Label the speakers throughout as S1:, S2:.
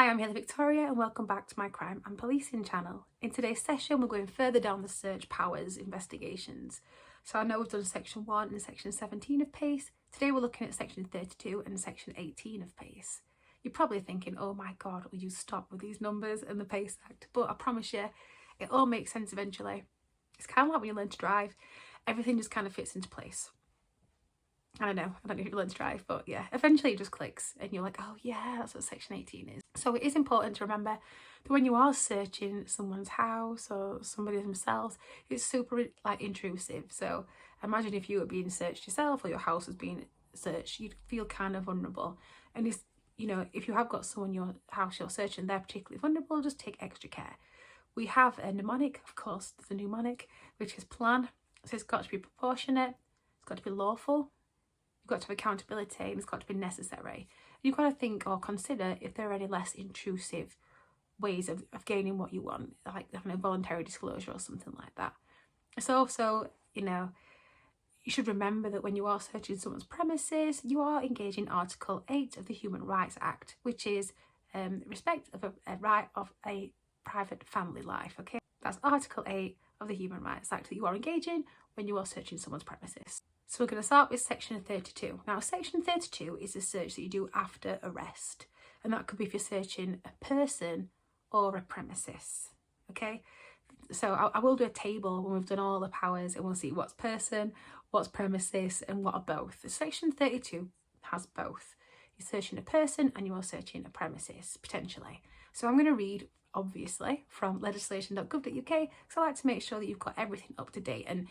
S1: Hi, I'm Heather Victoria and welcome back to my crime and policing channel. In today's session we're going further down the search powers investigations. So I know we've done section 1 and section 17 of PACE. Today we're looking at section 32 and section 18 of PACE. You're probably thinking, oh my god, will you stop with these numbers and the PACE Act? But I promise you, it all makes sense eventually. It's kind of like when you learn to drive, everything just kind of fits into place. I don't know if you learn to drive, but yeah, eventually it just clicks and you're like, oh yeah, that's what section 18 is. So it is important to remember that when you are searching someone's house or somebody themselves, it's super intrusive. So imagine if you were being searched yourself or your house was being searched, you'd feel kind of vulnerable. And it's, if you have got someone in your house you're searching, they're particularly vulnerable, just take extra care. We have a mnemonic, of course, there's a mnemonic, which is plan. So it's got to be proportionate, it's got to be lawful, you've got to have accountability, and it's got to be necessary. You've got to think or consider if there are any less intrusive ways of gaining what you want, like having a voluntary disclosure or something like that. It's also, you should remember that when you are searching someone's premises, you are engaging Article 8 of the Human Rights Act, which is respect of a right of a private family life, okay? That's Article 8 of the Human Rights Act that you are engaging when you are searching someone's premises. So we're going to start with section 32. Now section 32 is a search that you do after arrest, and that could be if you're searching a person or a premises, okay? So I will do a table when we've done all the powers and we'll see what's person, what's premises and what are both. Section 32 has both. You're searching a person and you are searching a premises, potentially. So I'm going to read, obviously, from legislation.gov.uk, because I like to make sure that you've got everything up to date. And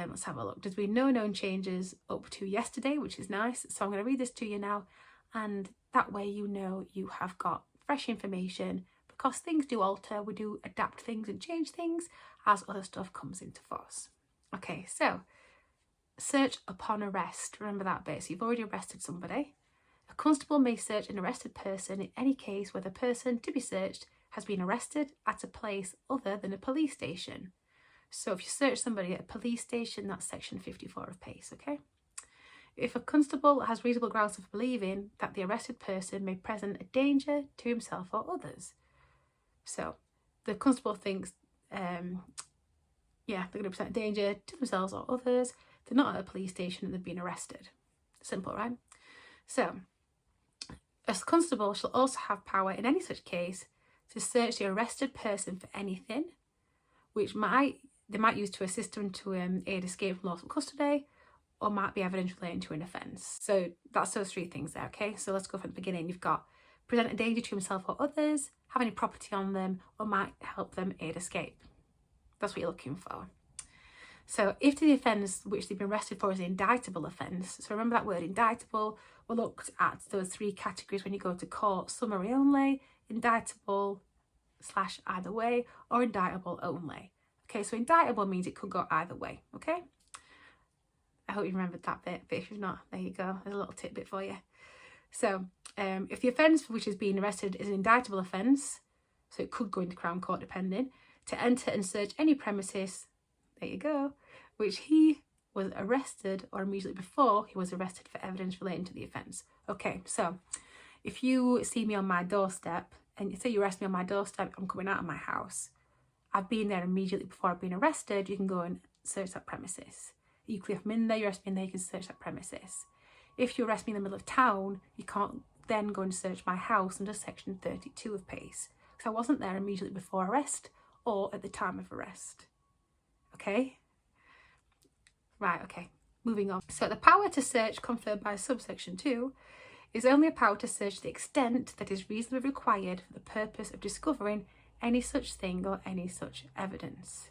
S1: let's have a look. There's been no known changes up to yesterday, which is nice. So I'm going to read this to you now, and that way you know you have got fresh information, because things do alter. We do adapt things and change things as other stuff comes into force. Okay, so search upon arrest. Remember that bit. So you've already arrested somebody. A constable may search an arrested person in any case where the person to be searched has been arrested at a place other than a police station. So if you search somebody at a police station, that's section 54 of PACE, okay? If a constable has reasonable grounds for believing that the arrested person may present a danger to himself or others. So the constable thinks, they're going to present a danger to themselves or others. They're not at a police station and they've been arrested. Simple, right? So a constable shall also have power in any such case to search the arrested person for anything which they might use to assist them to aid escape from lawful custody, or might be evidence relating to an offence. So that's those three things there, okay? So let's go from the beginning. You've got present a danger to himself or others, have any property on them, or might help them aid escape. That's what you're looking for. So if the offence which they've been arrested for is an indictable offence, so remember that word indictable, we looked at those three categories when you go to court: summary only, indictable / either way, or indictable only. Okay, so indictable means it could go either way, okay? I hope you remembered that bit, but if you've not, there you go. There's a little tidbit for you. So if the offence for which is being arrested is an indictable offence, so it could go into Crown Court depending, to enter and search any premises, there you go, which he was arrested or immediately before he was arrested for evidence relating to the offence. Okay, so if you see me on my doorstep, and say you arrest me on my doorstep, I'm coming out of my house, I've been there immediately before I've been arrested, you can go and search that premises. Equally, if I'm in there, you arrest me in there, you can search that premises. If you arrest me in the middle of town, you can't then go and search my house under section 32 of PACE, because I wasn't there immediately before arrest or at the time of arrest. Okay? Right, okay, moving on. So the power to search conferred by subsection 2 is only a power to search the extent that is reasonably required for the purpose of discovering any such thing or any such evidence.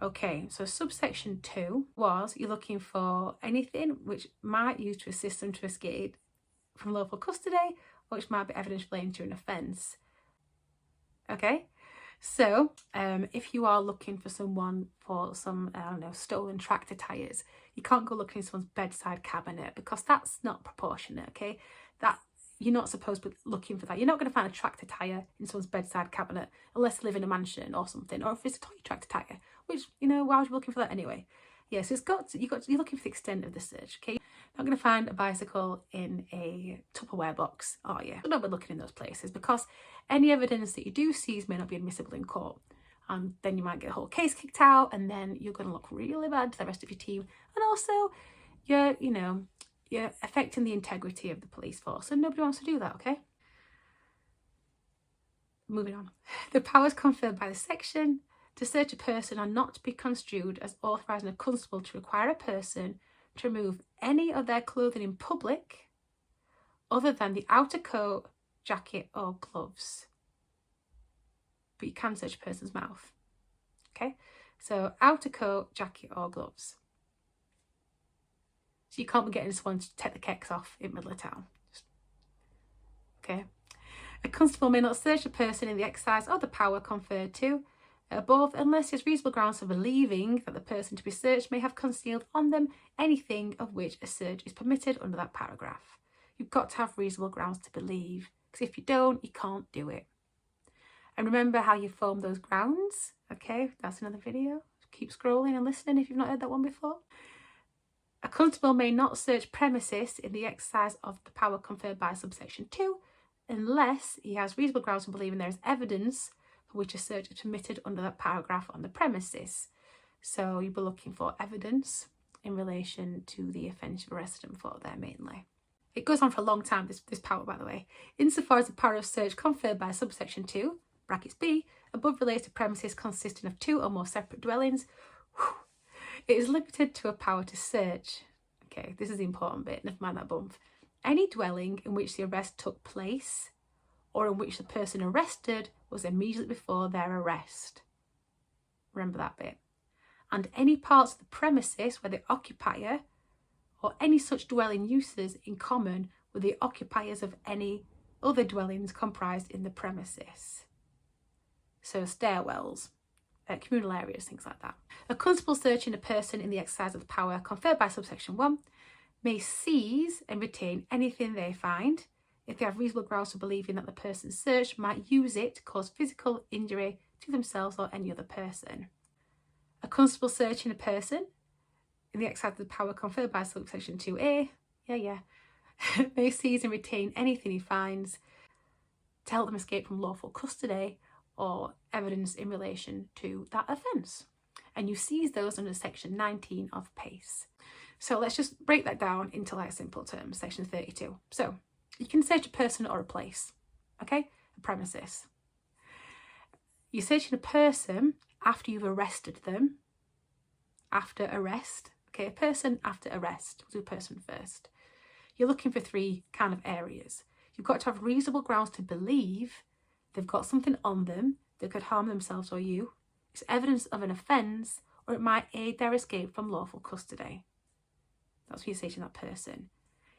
S1: Okay, so subsection 2 was you're looking for anything which might use to assist them to escape from lawful custody, or which might be evidence relating to an offence. Okay, so if you are looking for someone for some, I don't know, stolen tractor tyres, you can't go looking in someone's bedside cabinet, because that's not proportionate, okay? That you're not supposed to be looking for that. You're not going to find a tractor tyre in someone's bedside cabinet unless they live in a mansion or something, or if it's a toy tractor tyre, which, why would you be looking for that anyway? Yes, yeah, so you're looking for the extent of the search, okay? Not going to find a bicycle in a Tupperware box, are you? Don't be looking in those places, because any evidence that you do seize may not be admissible in court. And then you might get a whole case kicked out, and then you're going to look really bad to the rest of your team. And also, you're affecting the integrity of the police force, and nobody wants to do that, okay? Moving on. The powers conferred by the section to search a person are not to be construed as authorising a constable to require a person to remove any of their clothing in public other than the outer coat, jacket or gloves. But you can search a person's mouth. Okay, so outer coat, jacket or gloves. So you can't be getting someone to take the kecks off in the middle of town. Okay. A constable may not search a person in the exercise of the power conferred to above unless there's reasonable grounds for believing that the person to be searched may have concealed on them anything of which a search is permitted under that paragraph. You've got to have reasonable grounds to believe, because if you don't, you can't do it. And remember how you form those grounds. Okay, that's another video. Keep scrolling and listening if you've not heard that one before. A constable may not search premises in the exercise of the power conferred by subsection 2 unless he has reasonable grounds for believing there is evidence for which a search is permitted under that paragraph on the premises. So you'll be looking for evidence in relation to the offence you've arrested him for there mainly. It goes on for a long time, this power, by the way. Insofar as the power of search conferred by subsection 2, brackets B, above relates to premises consisting of 2 or more separate dwellings, it is limited to a power to search. Okay, this is the important bit, never mind that bump. Any dwelling in which the arrest took place or in which the person arrested was immediately before their arrest. Remember that bit. And any parts of the premises where the occupier or any such dwelling uses in common with the occupiers of any other dwellings comprised in the premises. So stairwells, communal areas, things like that. A constable searching a person in the exercise of the power conferred by subsection 1 may seize and retain anything they find if they have reasonable grounds for believing that the person searched might use it to cause physical injury to themselves or any other person. A constable searching a person in the exercise of the power conferred by subsection 2A, may seize and retain anything he finds to help them escape from lawful custody or evidence in relation to that offence. And you seize those under section 19 of PACE. So let's just break that down into like simple terms, section 32. So you can search a person or a place, okay? A premises. You're searching a person after you've arrested them, after arrest, okay? A person after arrest, we'll do person first. You're looking for 3 kind of areas. You've got to have reasonable grounds to believe they've got something on them that could harm themselves or you. It's evidence of an offence, or it might aid their escape from lawful custody. That's what you're saying to that person.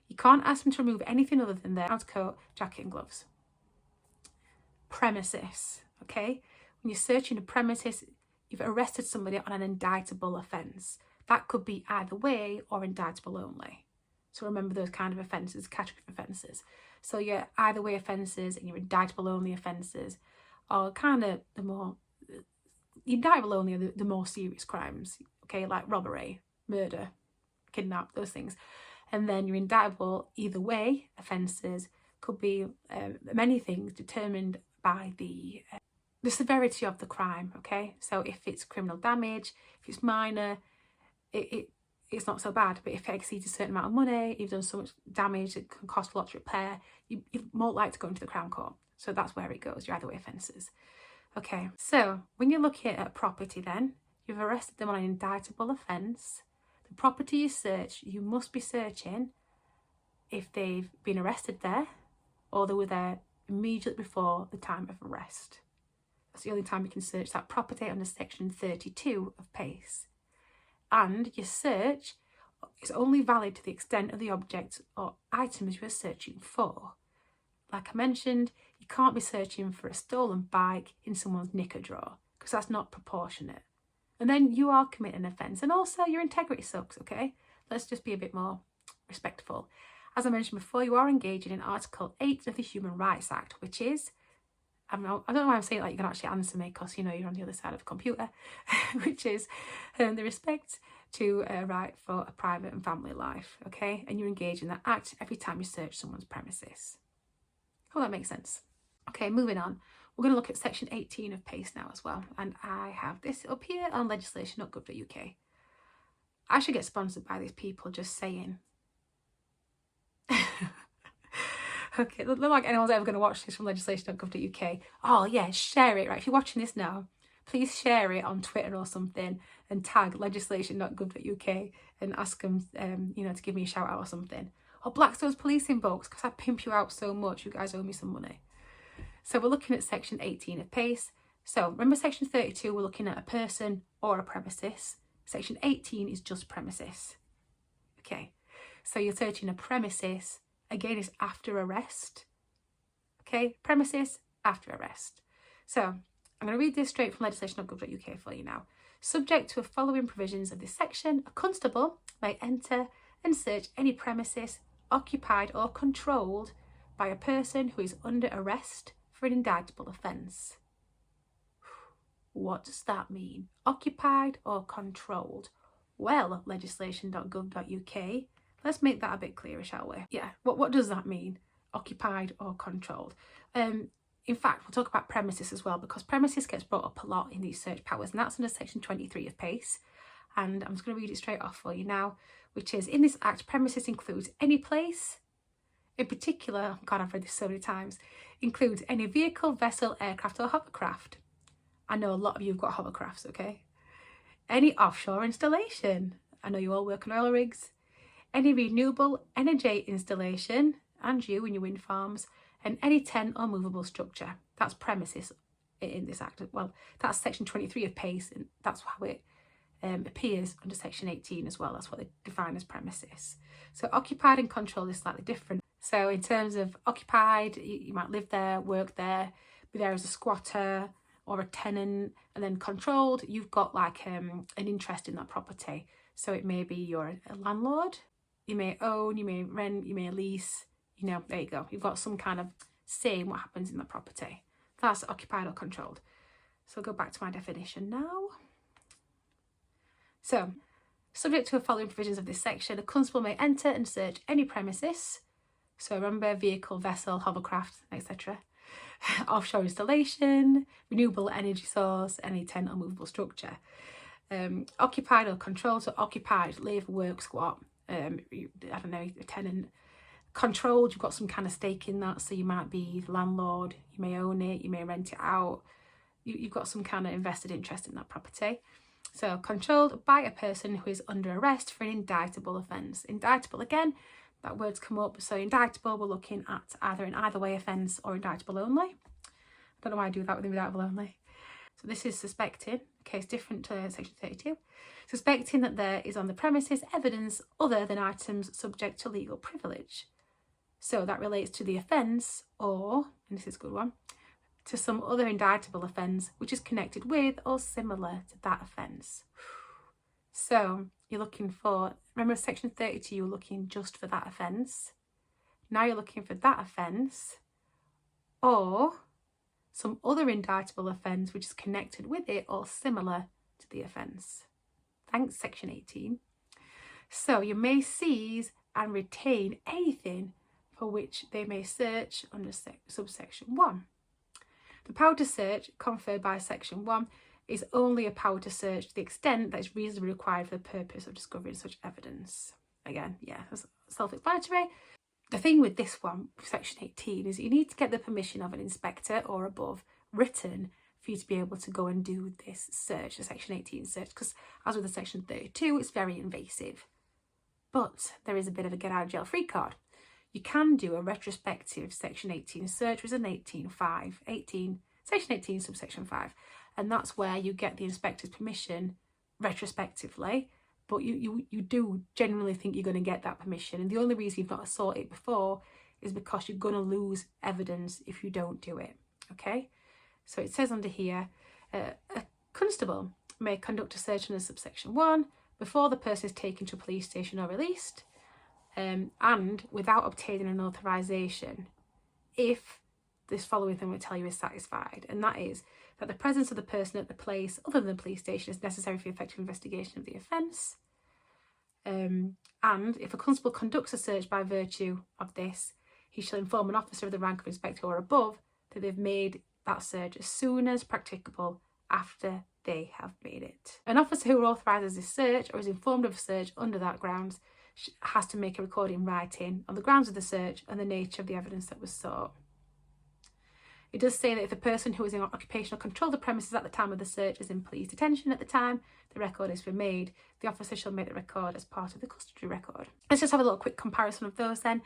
S1: You can't ask them to remove anything other than their outer coat, jacket and gloves. Premises, okay? When you're searching a premises, you've arrested somebody on an indictable offence. That could be either way or indictable only. So remember those kind of offences, category of offences. So your either way offences and your indictable only offences are kind of the more, indictable only are the more serious crimes, okay, like robbery, murder, kidnap, those things. And then your indictable either way offences could be many things determined by the severity of the crime, okay? So if it's criminal damage, if it's minor, it's not so bad, but if it exceeds a certain amount of money, you've done so much damage, it can cost a lot to repair, you're more likely to go into the Crown Court. So that's where it goes, your either way offences. Okay, so when you're looking at property then, you've arrested them on an indictable offence. The property you search, you must be searching if they've been arrested there or they were there immediately before the time of arrest. That's the only time you can search that property under section 32 of PACE. And your search is only valid to the extent of the object or items you are searching for. Like I mentioned, you can't be searching for a stolen bike in someone's knicker drawer because that's not proportionate. And then you are committing an offence, and also your integrity sucks, okay? Let's just be a bit more respectful. As I mentioned before, you are engaging in Article 8 of the Human Rights Act, which is, I don't know why I'm saying it like you can actually answer me because, you know, you're on the other side of a computer, which is the respect to right for a private and family life, okay? And you engage in that act every time you search someone's premises. Hope that makes sense. Okay, moving on. We're going to look at section 18 of PACE now as well. And I have this up here on legislation.gov.uk. I should get sponsored by these people, just saying. Okay, look like anyone's ever going to watch this from legislation.gov.uk. Oh yeah, share it, right? If you're watching this now, please share it on Twitter or something and tag legislation.gov.uk and ask them, to give me a shout out or something. Or Blackstone's policing books, because I pimp you out so much, you guys owe me some money. So we're looking at section 18 of PACE. So remember section 32, we're looking at a person or a premises. Section 18 is just premises. Okay, so you're searching a premises. Again, it's after arrest. Okay, premises after arrest. So I'm going to read this straight from legislation.gov.uk for you now. Subject to the following provisions of this section, a constable may enter and search any premises occupied or controlled by a person who is under arrest for an indictable offence. What does that mean? Occupied or controlled? Well, legislation.gov.uk, let's make that a bit clearer, shall we? Yeah, what does that mean? Occupied or controlled? In fact, we'll talk about premises as well, because premises gets brought up a lot in these search powers, and that's under section 23 of PACE. And I'm just going to read it straight off for you now, which is, in this act, premises includes any place, in particular, God, I've read this so many times, includes any vehicle, vessel, aircraft or hovercraft. I know a lot of you have got hovercrafts, okay? Any offshore installation. I know you all work on oil rigs. Any renewable energy installation, and you and your wind farms, and any tent or movable structure. That's premises in this act. Well, that's section 23 of PACE, and that's how it appears under section 18 as well. That's what they define as premises. So occupied and controlled is slightly different. So in terms of occupied, you might live there, work there, be there as a squatter or a tenant. And then controlled, you've got like an interest in that property. So it may be you're a landlord, you may own, you may rent, you may lease, there you go. You've got some kind of say in what happens in the property. That's occupied or controlled. So I'll go back to my definition now. So, subject to the following provisions of this section, a constable may enter and search any premises. So remember, vehicle, vessel, hovercraft, etc. Offshore installation, renewable energy source, any tent or movable structure. Occupied or controlled, so occupied, live, work, squat, a tenant. Controlled, you've got some kind of stake in that, so you might be the landlord, you may own it, you may rent it out, you've got some kind of invested interest in that property. So controlled by a person who is under arrest for an indictable offence. Indictable, again, that word's come up. So indictable, we're looking at either an either way offence or indictable only. I don't know why I do that with indictable only. So this is suspecting, okay, it's different to section 32. Suspecting that there is on the premises evidence other than items subject to legal privilege. So that relates to the offence or, and this is a good one, to some other indictable offence which is connected with or similar to that offence. So you're looking for, remember section 32, you were looking just for that offence. Now you're looking for that offence or some other indictable offence which is connected with it or similar to the offence. Thanks, section 18. So you may seize and retain anything for which they may search under subsection 1. The power to search conferred by section 1 is only a power to search to the extent that is reasonably required for the purpose of discovering such evidence. Again, yeah, that's self-explanatory. The thing with this one, section 18, is you need to get the permission of an inspector or above written for you to be able to go and do this search, the section 18 search, because as with the section 32, it's very invasive. But there is a bit of a get out of jail free card. You can do a retrospective section 18 search, which is an section 18 subsection 5, and that's where you get the inspector's permission retrospectively, but you do generally think you're going to get that permission, and the only reason you've not sought it before is because you're going to lose evidence if you don't do it. Okay, so it says under here, a constable may conduct a search under subsection 1 before the person is taken to a police station or released, and without obtaining an authorisation, if this following thing will tell you is satisfied, and that is that the presence of the person at the place other than the police station is necessary for the effective investigation of the offence, And if a constable conducts a search by virtue of this, he shall inform an officer of the rank of inspector or above that they've made that search as soon as practicable after they have made it. An officer who authorises this search or is informed of a search under that grounds has to make a record in writing on the grounds of the search and the nature of the evidence that was sought. It does say that if the person who is in occupational control of the premises at the time of the search is in police detention at the time the record is made, the officer shall make the record as part of the custody record. Let's just have a little quick comparison of those then.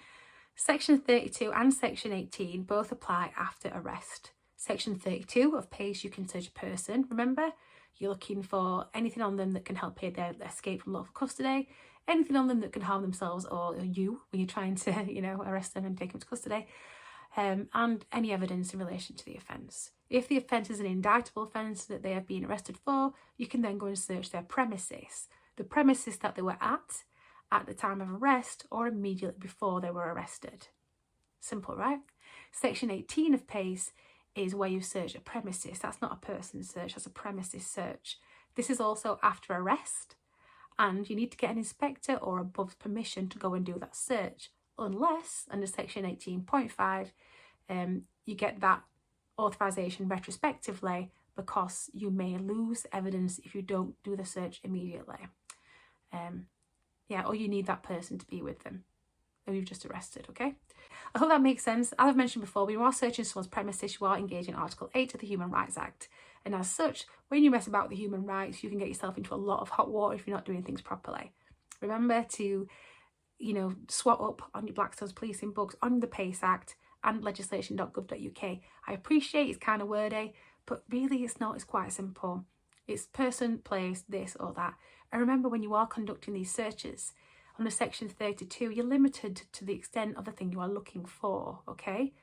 S1: Section 32 and Section 18 both apply after arrest. Section 32 of PACE, you can search a person. Remember, you're looking for anything on them that can help aid their escape from lawful custody, anything on them that can harm themselves or you when you're trying to, arrest them and take them to custody. And any evidence in relation to the offence. If the offence is an indictable offence that they have been arrested for, you can then go and search their premises. The premises that they were at the time of arrest or immediately before they were arrested. Simple, right? Section 18 of PACE is where you search a premises. That's not a person search, that's a premises search. This is also after arrest, and you need to get an inspector or above's permission to go and do that search, unless under Section 18.5 you get that authorisation retrospectively, because you may lose evidence if you don't do the search immediately. Or you need that person to be with them who you've just arrested, okay? I hope that makes sense. As I've mentioned before, when you are searching someone's premises, you are engaging Article 8 of the Human Rights Act. And as such, when you mess about with the human rights, you can get yourself into a lot of hot water if you're not doing things properly. Remember to, swat up on your Blackstone's policing books, on the PACE Act and legislation.gov.uk. I appreciate it's kind of wordy, but really it's not. It's quite simple. It's person, place, this or that. And remember, when you are conducting these searches, under Section 32, you're limited to the extent of the thing you are looking for, okay?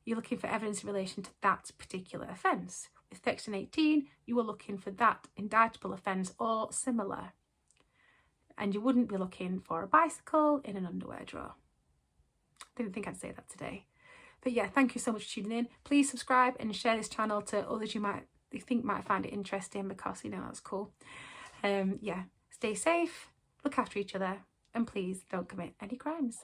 S1: You're looking for evidence in relation to that particular offence. With Section 18, you are looking for that indictable offence or similar. And you wouldn't be looking for a bicycle in an underwear drawer. Didn't think I'd say that today. But yeah, thank you so much for tuning in. Please subscribe and share this channel to others you think might find it interesting, because that's cool. Stay safe, look after each other, and please don't commit any crimes.